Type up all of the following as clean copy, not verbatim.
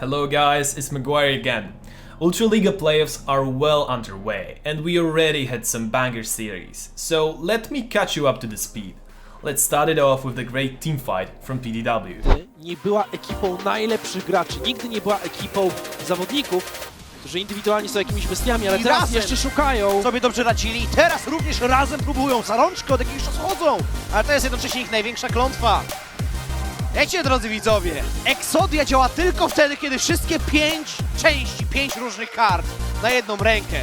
Hello guys, it's Maguire again. Ultraliga playoffs are well underway and we already had some banger series, so let me catch you up to the speed. Let's start it off with the great teamfight from PDW. Nie była ekipą najlepszych graczy, nigdy nie była ekipą zawodników, którzy indywidualnie są jakimiś bestiami, ale teraz jeszcze szukają. Sobie dobrze radzili i teraz również razem próbują za rączkę, od jakiegoś czasu chodzą, ale to jest jednocześnie ich największa klątwa. Wiecie, drodzy widzowie, Exodia działa tylko wtedy, kiedy wszystkie 5 części, 5 różnych kart na jedną rękę.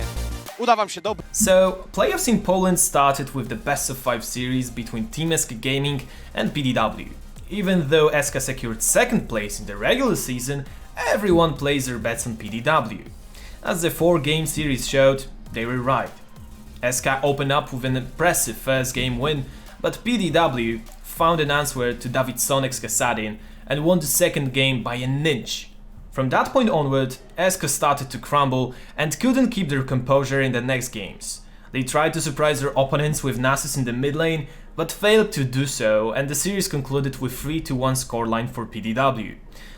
Uda wam się dobrze. So, playoffs in Poland started with the best of 5 series between Team SK Gaming and PDW. Even though SK secured second place in the regular season, everyone placed their bets on PDW. As the 4-game series showed, they were right. SK opened up with an impressive first game win, but PDW found an answer to David Sonek's Kasadin and won the second game by an inch. From that point onward, SK started to crumble and couldn't keep their composure in the next games. They tried to surprise their opponents with Nasus in the mid lane, but failed to do so, and the series concluded with 3-1 scoreline for PDW.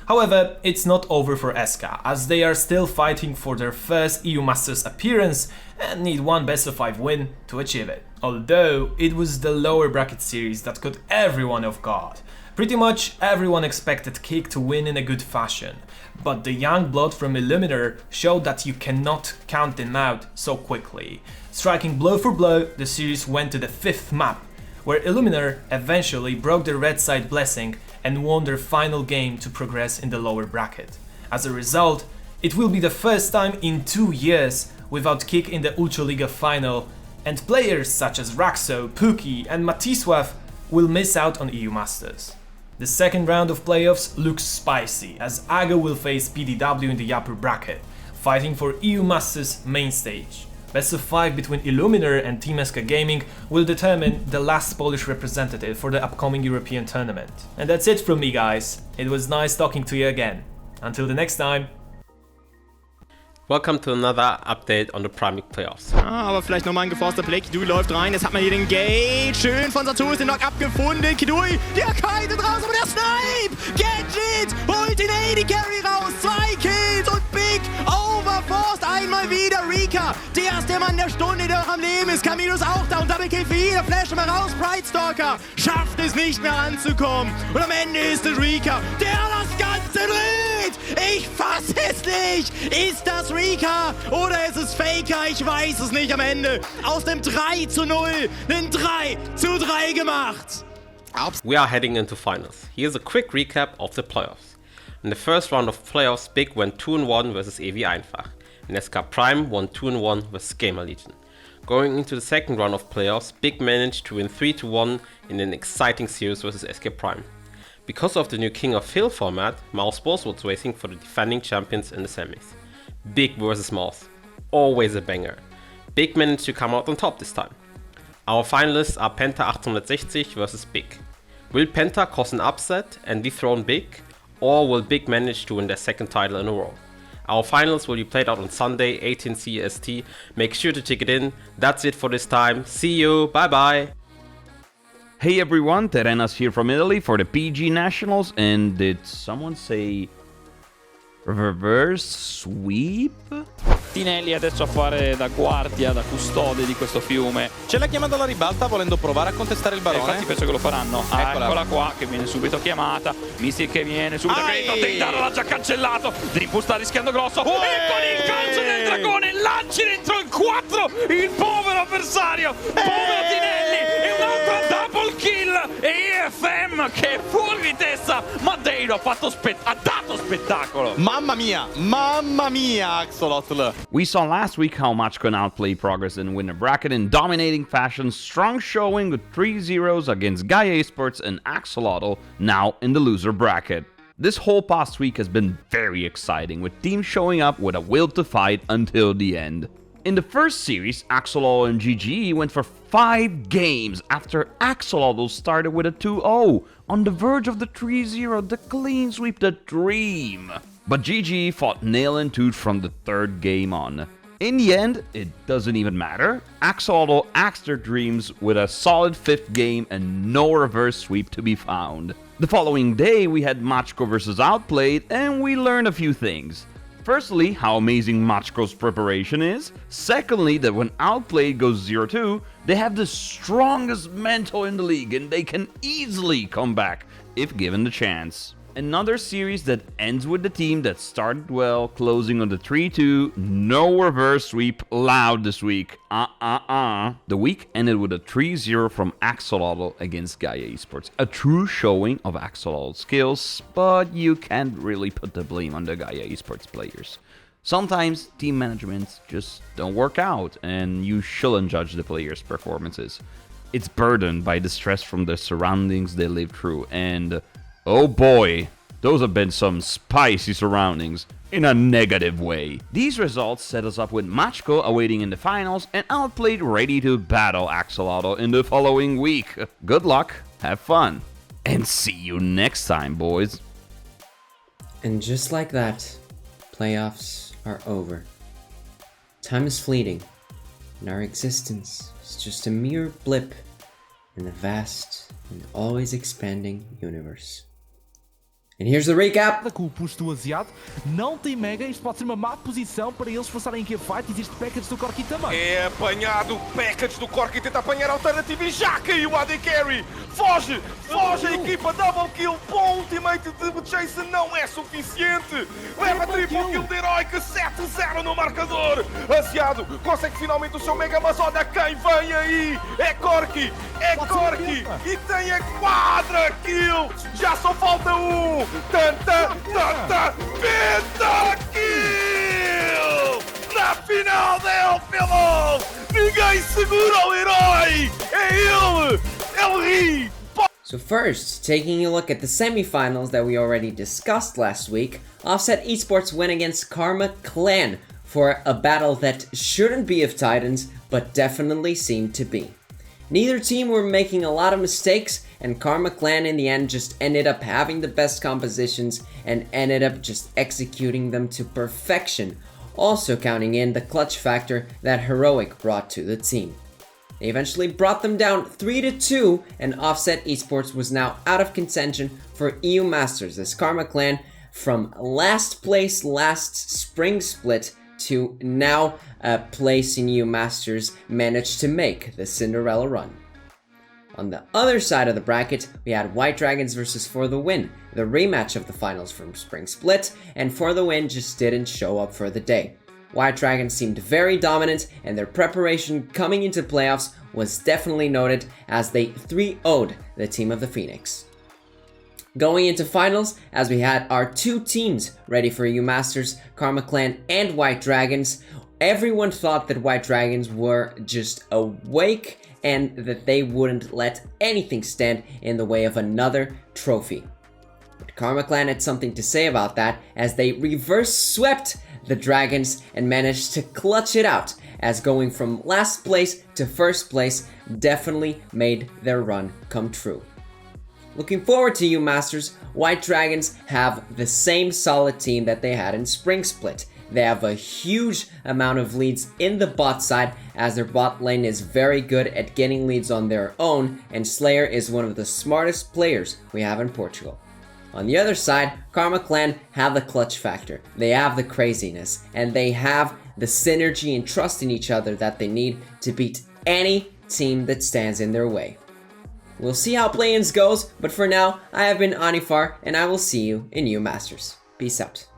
However, it's not over for SK, as they are still fighting for their first EU Masters appearance and need one best of 5 win to achieve it. Although, it was the lower bracket series that caught everyone off guard. Pretty much everyone expected Kick to win in a good fashion, but the young blood from EUniverse showed that you cannot count them out so quickly. Striking blow for blow, the series went to the 5th map, where EUniverse eventually broke the red side blessing and won their final game to progress in the lower bracket. As a result, it will be the first time in 2 years without Kick in the Ultraliga final, and players such as Raxo, Pookie and Matisław will miss out on EU Masters. The second round of playoffs looks spicy, as AGO will face PDW in the upper bracket, fighting for EU Masters main stage. Best of 5 between EUniverse and Team SK Gaming will determine the last Polish representative for the upcoming European tournament. And that's it from me, guys. It was nice talking to you again. Until the next time. Welcome to another update on the Primeleague playoffs. Aber vielleicht nochmal ein geforster Blick. Kidui läuft rein. Jetzt hat man hier den Gate. Schön von Saturus den Knock-up gefunden. Kidui, der kitet raus, aber der Snipe! Gadget holt den AD Carry raus. 2 Kills und Big overforced. Einmal wieder Rika. Der erste Mann der Stunde, der noch am Leben ist. Camillus auch da und Double Kill für ihn. Der Flash mal raus. Pride Stalker schafft es nicht mehr ranzukommen. Und am Ende ist es Rika, der das Ganze dreht. Ich fass es nicht. Ist das Rika oder ist es Faker? Ich weiß es nicht am Ende. Aus dem 3:0 einen 3:3 gemacht. We are heading into finals. Here's a quick recap of the playoffs. In the first round of playoffs, Big went 2-1 versus EV Einfach, and SK Prime won 2-1 versus Gamer Legion. Going into the second round of playoffs, Big managed to win 3-1 in an exciting series versus SK Prime. Because of the new King of Hill format, Mouseballs was waiting for the defending champions in the semis. Big versus Mouse, always a banger. Big managed to come out on top this time. Our finalists are Penta 860 versus Big. Will Penta cause an upset and dethrone Big, or will Big manage to win their second title in a row? Our finals will be played out on Sunday, 18 CST. Make sure to check it in. That's it for this time. See you, bye bye! Hey everyone, Terenas here from Italy for the PG Nationals, and did someone say reverse sweep? Tinelli adesso a fare da guardia, da custode di questo fiume. C'è la chiamata alla ribalta volendo provare a contestare il barone. Infatti penso che lo faranno. Eccola qua che viene subito chiamata. Mystic che viene subito aggredito. Deidara l'ha già cancellato. Dreampool sta rischiando grosso. E con il calcio del dragone lanci dentro il 4 il povero avversario. Povero Tinelli. E un'altra double kill. E EFM che è fuori di testa. Ma Deiro ha dato spettacolo. Mamma mia, Axolotl. We saw last week how much can outplay Progress in winner bracket in dominating fashion, strong showing with 3-0s against Gaia Esports and Axolotl, now in the loser bracket. This whole past week has been very exciting, with teams showing up with a will to fight until the end. In the first series, Axolotl and GGE went for 5 games after Axolotl started with a 2-0, on the verge of the 3-0, the clean sweep, the dream. But GGE fought nail and tooth from the third game on. In the end, it doesn't even matter. Axolotl axed their dreams with a solid 5th game and no reverse sweep to be found. The following day, we had Machko vs Outplayed, and we learned a few things. Firstly, how amazing Machko's preparation is. Secondly, that when Outplayed goes 0-2, they have the strongest mental in the league and they can easily come back if given the chance. Another series that ends with the team that started well, closing on the 3-2, no reverse sweep allowed this week. The week ended with a 3-0 from Axolotl against Gaia Esports. A true showing of Axolotl's skills, but you can't really put the blame on the Gaia Esports players. Sometimes team managements just don't work out, and you shouldn't judge the players' performances. It's burdened by the stress from the surroundings they live through, and oh boy, those have been some spicy surroundings in a negative way. These results set us up with Machko awaiting in the finals and Outplayed ready to battle Axolotl in the following week. Good luck, have fun, and see you next time, boys. And just like that, playoffs are over. Time is fleeting, and our existence is just a mere blip in the vast and always expanding universe. And here's the recap. Com o push do Asiado, não tem mega, isto pode ser uma má posição para eles passarem aqui a fight. Existe package do Corki também. É apanhado, package do Corki tenta apanhar a alternativa e já caiu a AD Carry. Foge a equipa, double kill, bom ultimate de Jason não é suficiente. Leva triple kill de Heroic, 7-0 no marcador. Asiado consegue finalmente o seu mega, mas olha quem vem aí. É Corki e tem a quadra kill. Já só falta um. Pentakill! Na final da LPLOL! Ninguém segura o herói! É ele! Ele ri! So first, taking a look at the semifinals that we already discussed last week, Offset Esports win against Karma Clan for a battle that shouldn't be of Titans, but definitely seemed to be. Neither team were making a lot of mistakes, and Karma Clan in the end just ended up having the best compositions and ended up just executing them to perfection, also counting in the clutch factor that Heroic brought to the team. They eventually brought them down 3-2, and Offset Esports was now out of contention for EU Masters, as Karma Clan from last place last spring split to now a place in EU Masters managed to make the Cinderella run. On the other side of the bracket, we had White Dragons versus For The Win, the rematch of the finals from Spring Split, and For The Win just didn't show up for the day. White Dragons seemed very dominant, and their preparation coming into playoffs was definitely noted as they 3-0'd the team of the Phoenix. Going into finals, as we had our two teams ready for EU Masters, Karma Clan and White Dragons, everyone thought that White Dragons were just awake and that they wouldn't let anything stand in the way of another trophy. But Karma Clan had something to say about that, as they reverse swept the Dragons and managed to clutch it out, as going from last place to first place definitely made their run come true. Looking forward to EU Masters, White Dragons have the same solid team that they had in Spring Split. They have a huge amount of leads in the bot side, as their bot lane is very good at getting leads on their own, and Slayer is one of the smartest players we have in Portugal. On the other side, Karma Clan have the clutch factor, they have the craziness, and they have the synergy and trust in each other that they need to beat any team that stands in their way. We'll see how play-ins goes, but for now, I have been Anifar, and I will see you in EU Masters. Peace out.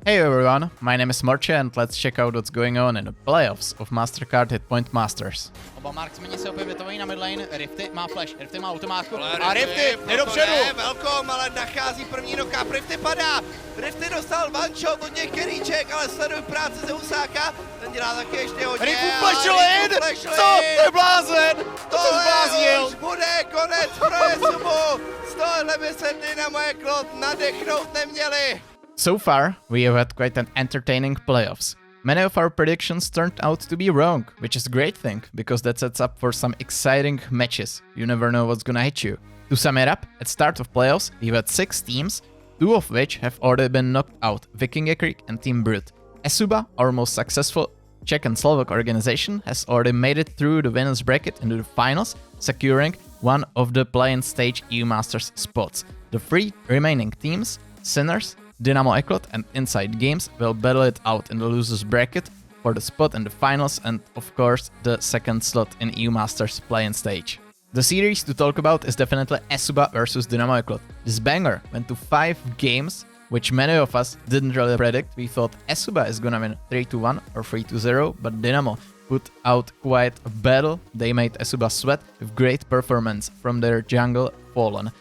Hey everyone, my name is Morche and let's check out what's going on in the playoffs of MasterCard Hitpoint Masters. Oba marksmeni se opět vytovají na midlane, Rifty má flash, Rifty má automátku a Rifty jde dopředu! Velkom, ale nachází první knockup, Rifty padá, Rifty dostal one shot od něch keríček, ale sleduj práce ze Husáka, ten dělá taky ještě hodně. Rifu flashline! Co? To je blázen! To se zbláznil! Už bude konec pro Jesumu, z tohohle by se dny na moje klot nadechnout neměli. So far, we have had quite an entertaining playoffs. Many of our predictions turned out to be wrong, which is a great thing, because that sets up for some exciting matches. You never know what's gonna hit you. To sum it up, at start of playoffs, we've had 6 teams, 2 of which have already been knocked out, Viking Creek and Team Brute. eSuba, our most successful Czech and Slovak organization, has already made it through the winners bracket into the finals, securing one of the play-in stage EU Masters spots. The 3 remaining teams, Sinners, Dynamo Eclot and Inside Games, will battle it out in the losers bracket for the spot in the finals and of course the second slot in EU Masters play-in stage. The series to talk about is definitely eSUBA versus Dynamo Eclot. This banger went to 5 games, which many of us didn't really predict. We thought eSUBA is gonna win 3-1 or 3-0, but Dynamo put out quite a battle. They made eSUBA sweat with great performance from their jungle Fallen.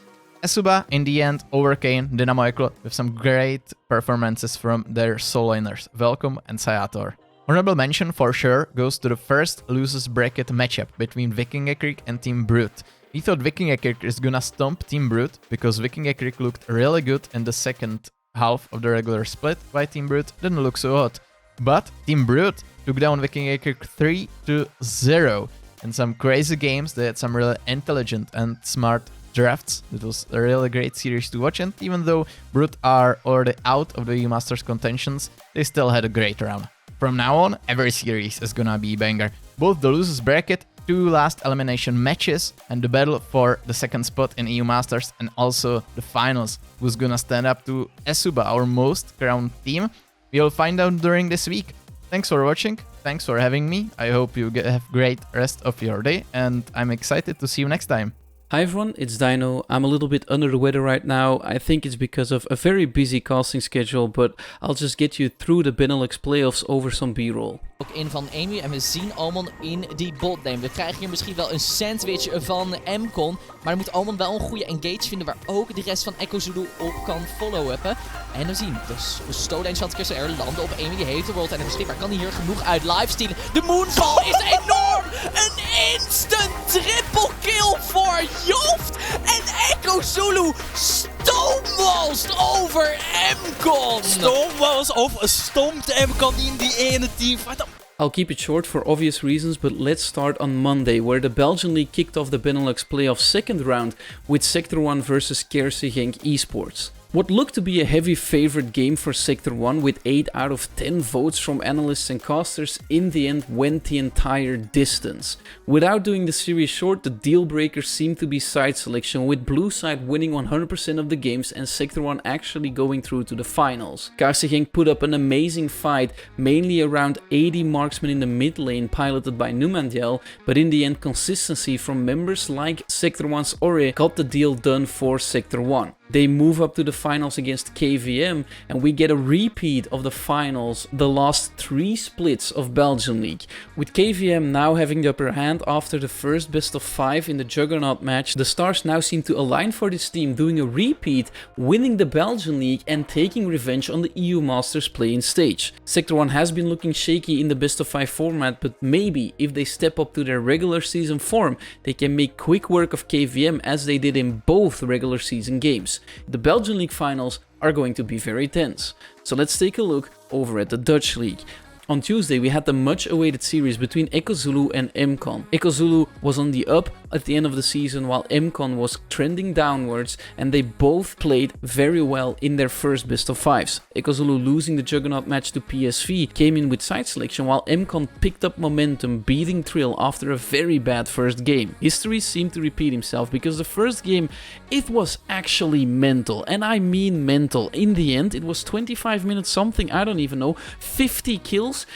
eSUBA in the end overcame Dynamo Eclot with some great performances from their solo laners, Welcome and Sayator. Honorable mention for sure goes to the first losers bracket matchup between Viking Creek and Team Brute. We thought Viking Creek is gonna stomp Team Brute because Viking Creek looked really good in the second half of the regular split, while Team Brute didn't look so hot. But Team Brute took down Viking Creek 3-0 in some crazy games. They had some really intelligent and smart drafts. It was a really great series to watch, and even though Brute are already out of the EU Masters contentions, they still had a great round. From now on, every series is gonna be banger. Both the losers bracket, 2 last elimination matches, and the battle for the second spot in EU Masters, and also the finals, who's gonna stand up to eSUBA, our most crowned team. We'll find out during this week. Thanks for watching, thanks for having me. I hope you have great rest of your day, and I'm excited to see you next time. Hi everyone, it's Dino. I'm a little bit under the weather right now. I think it's because of a very busy casting schedule, but I'll just get you through the BENELUX playoffs over some B-roll. Ook in van Emu en we zien Almon in die botlane. We krijgen hier misschien wel een sandwich van Mcon, maar dan moet Almon wel een goede engage vinden waar ook de rest van Echo Zulu op kan follow-uppen. En we zien dus de Stolane Schatskers er landen op Emu, die heeft de world en beschikbaar kan hij hier genoeg uit lifestealen. De Moonfall is enorm! Een instant triple kill voor Joft en Echo Zulu stonewalst over Mcon! Stonewalls of stompt Mcon in die ene teamfight. I'll keep it short for obvious reasons, but let's start on Monday, where the Belgian League kicked off the BENELUX playoff second round with Sector 1 versus Kerse Genk Esports. What looked to be a heavy favorite game for Sector 1 with 8 out of 10 votes from analysts and casters in the end went the entire distance. Without doing the series short, the deal breaker seemed to be side selection, with blue side winning 100% of the games and Sector 1 actually going through to the finals. Kerse Genk put up an amazing fight, mainly around 80 marksmen in the mid lane piloted by Numandiel, but in the end consistency from members like Sector 1's Ore got the deal done for Sector 1. They move up to the finals against KVM and we get a repeat of the finals, the last 3 splits of Belgian League. With KVM now having the upper hand after the first best of 5 in the Juggernaut match, the stars now seem to align for this team, doing a repeat, winning the Belgian League and taking revenge on the EU Masters play-in stage. Sector 1 has been looking shaky in the best of 5 format, but maybe if they step up to their regular season form, they can make quick work of KVM as they did in both regular season games. The Belgian League finals are going to be very tense. So let's take a look over at the Dutch League. On Tuesday we had the much awaited series between Echo Zulu and Mcon. Echo Zulu was on the up at the end of the season while Mcon was trending downwards, and they both played very well in their first best of 5s. Echo Zulu losing the Juggernaut match to PSV came in with side selection, while Mcon picked up momentum, beating Trill after a very bad first game. History seemed to repeat himself because the first game, it was actually mental, and I mean mental. In the end it was 25 minutes something, I don't even know, 50 kills.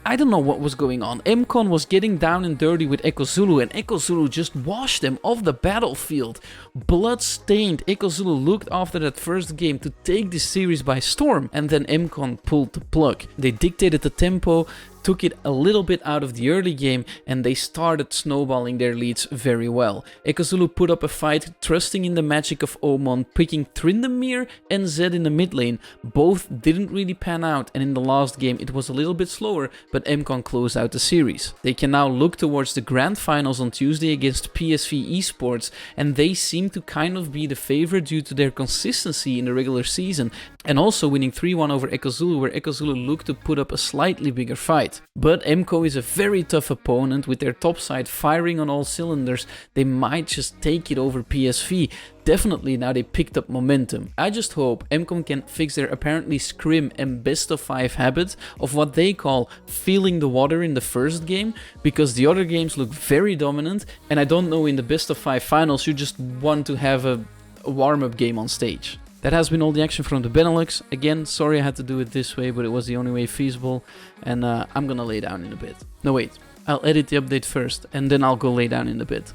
I don't know what was going on. Mcon was getting down and dirty with Echo Zulu and Echo Zulu just washed them off the battlefield. Blood-stained, Echo Zulu looked after that first game to take this series by storm, and then Mcon pulled the plug. They dictated the tempo, took it a little bit out of the early game, and they started snowballing their leads very well. Echo Zulu put up a fight, trusting in the magic of Oman, picking Tryndamere and Zed in the mid lane. Both didn't really pan out, and in the last game it was a little bit slower, but Mcon closed out the series. They can now look towards the grand finals on Tuesday against PSV Esports, and they seem to kind of be the favorite due to their consistency in the regular season, and also winning 3-1 over Echo Zulu, where Echo Zulu looked to put up a slightly bigger fight. yet. But MCO is a very tough opponent. With their top side firing on all cylinders, they might just take it over PSV. Definitely now they picked up momentum. I just hope MCOM can fix their apparently scrim and best of 5 habit of what they call feeling the water in the first game, because the other games look very dominant, and I don't know, in the best of 5 finals you just want to have a warm-up game on stage. That has been all the action from the Benelux. Again, sorry I had to do it this way, but it was the only way feasible, and I'm gonna lay down in a bit. No wait, I'll edit the update first and then I'll go lay down in a bit.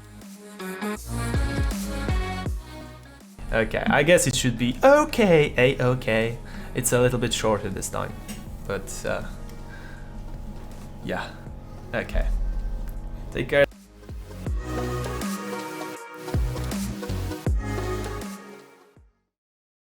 Okay, I guess it should be okay, A-okay. It's a little bit shorter this time, but yeah, okay. Take care.